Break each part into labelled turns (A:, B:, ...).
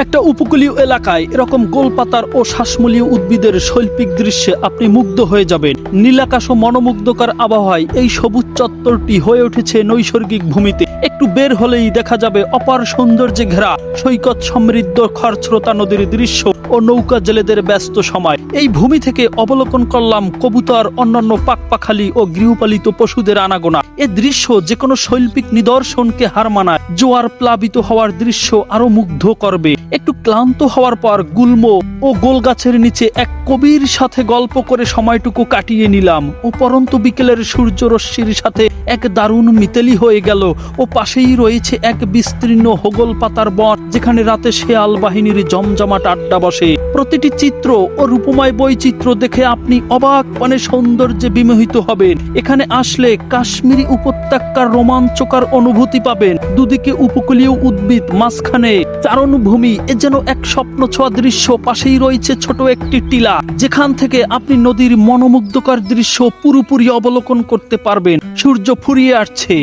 A: একটা উপকূলীয় এলাকায় এরকম গোলপাতার ও শ্বাসমূলীয় উদ্ভিদের শৈল্পিক দৃশ্যে আপনি মুগ্ধ হয়ে যাবেন। নীলাকাশ ও মনোমুগ্ধকর আবহাওয়ায় এই সবুজ চত্বরটি হয়ে উঠেছে নৈসর্গিক ভূমিতে। একটু বের হলেই দেখা যাবে অপার সৌন্দর্যে ঘেরা সৈকত সমৃদ্ধ খরস্রোতা নদীর দৃশ্য ও নৌকা জেলেদের ব্যস্ত সময়। এই ভূমি থেকে অবলোকন করলাম কবুতর, অন্যান্য পাখপাখালি ও গৃহপালিত পশুদের আনাগোনা। এ দৃশ্য যে কোনো শৈল্পিক নিদর্শনকে হার মানায়। জোয়ার প্লাবিত হওয়ার দৃশ্য আরো মুগ্ধ করবে। একটু ক্লান্ত হওয়ার পর গুল্ম ও গোল গাছের নিচে এক কবির সাথে গল্প করে সময়টুকু কাটিয়ে নিলাম। ও পরন্ত বিকেলের সূর্য রশ্মির সাথে এক দারুণ মিতেলি হয়ে গেল। ও পাশেই রয়েছে এক বিস্তীর্ণ হোগল পাতার বন, যেখানে রাতে শেয়াল বাহিনীর জমজমাট আড্ডা বসে। প্রতিটি চিত্র ও রূপময় বৈচিত্র্য দেখে আপনি অবাক পানে সৌন্দর্যে বিমোহিত হবেন। এখানে আসলে কাশ্মীরি উপত্যকার রোমাঞ্চকর অনুভূতি পাবেন। দুদিকে উপকূলীয় উদ্ভিদ, মাঝখানে চারণভূমি, এ যেন এক স্বপ্ন ছোঁয়া দৃশ্য। পাশেই রয়েছে ছোট একটি টিলা, যেখান থেকে আপনি নদীর মনোমুগ্ধকর দৃশ্য পুরোপুরি অবলোকন করতে পারবেন। সূর্য ফুরিয়ে আসছে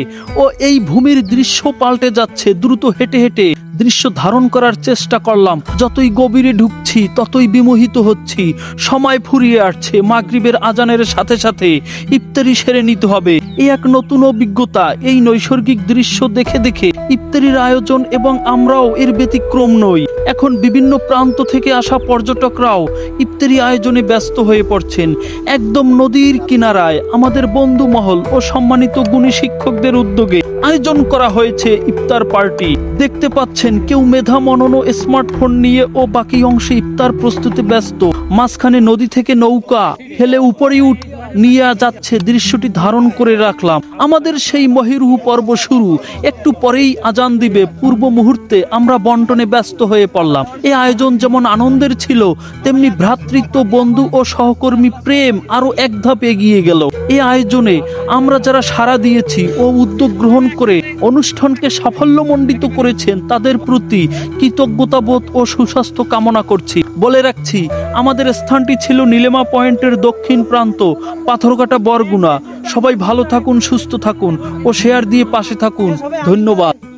A: ও এই ভূমির দৃশ্য পাল্টে যাচ্ছে। দ্রুত হেঁটে হেঁটে দৃশ্য ধারণ করার চেষ্টা করলাম। যতই গভীরে ঢুকছি ততই বিমোহিত হচ্ছি। সময় ফুরিয়ে আসছে। মাগরিবের আজানের সাথে সাথে ইফতারি সেরে নিতে হবে। এই এক নতুন অভিজ্ঞতা। এই নৈসর্গিক দৃশ্য দেখে দেখে ইফতারির আয়োজন, এবং আমরাও এর ব্যতিক্রম নই। এখন বিভিন্ন প্রান্ত থেকে আসা পর্যটকরাও ইফতারি আয়োজনে ব্যস্ত হয়ে পড়ছেন। একদম নদীর কিনারায় আমাদের বন্ধু মহল ও সম্মানিত গুণী শিক্ষকদের উদ্যোগে আয়োজন করা হয়েছে ইফতার পার্টি। দেখতে পাচ্ছেন কেউ মেধা মনন স্মার্টফোন নিয়ে ও বাকি অংশে ইফতার প্রস্তুতে ব্যস্ত। মাঝখানে নদী থেকে নৌকা হেলে উপরে নিয়ে যাচ্ছে। দৃশ্যটি ধারণ করে রাখলাম। আমাদের সেই মহিরুহ পর্ব শুরু। একটু পরেই আজান দিবে। পূর্ব মুহূর্তে আমরা বন্টনে ব্যস্ত হয়ে পড়লাম। এই আয়োজন যেমন আনন্দের ছিল, তেমনি ভ্রাতৃত্ব, বন্ধু ও সহকর্মী প্রেম আরো এক ধাপ এগিয়ে গেল। এই আয়োজনে আমরা যারা সাড়া দিয়েছি ও উদ্যোগ গ্রহণ করে অনুষ্ঠানকে সাফল্যমণ্ডিত করেছেন, তাদের প্রতি কৃতজ্ঞতাবোধ ও সুস্বাস্থ্য কামনা করছি। বলে রাখছি, আমাদের স্থানটি ছিল নীলিমা পয়েন্টের দক্ষিণ প্রান্ত, পাথরঘাটা, বরগুনা। সবাই ভালো থাকুন, সুস্থ থাকুন ও শেয়ার দিয়ে পাশে থাকুন। ধন্যবাদ।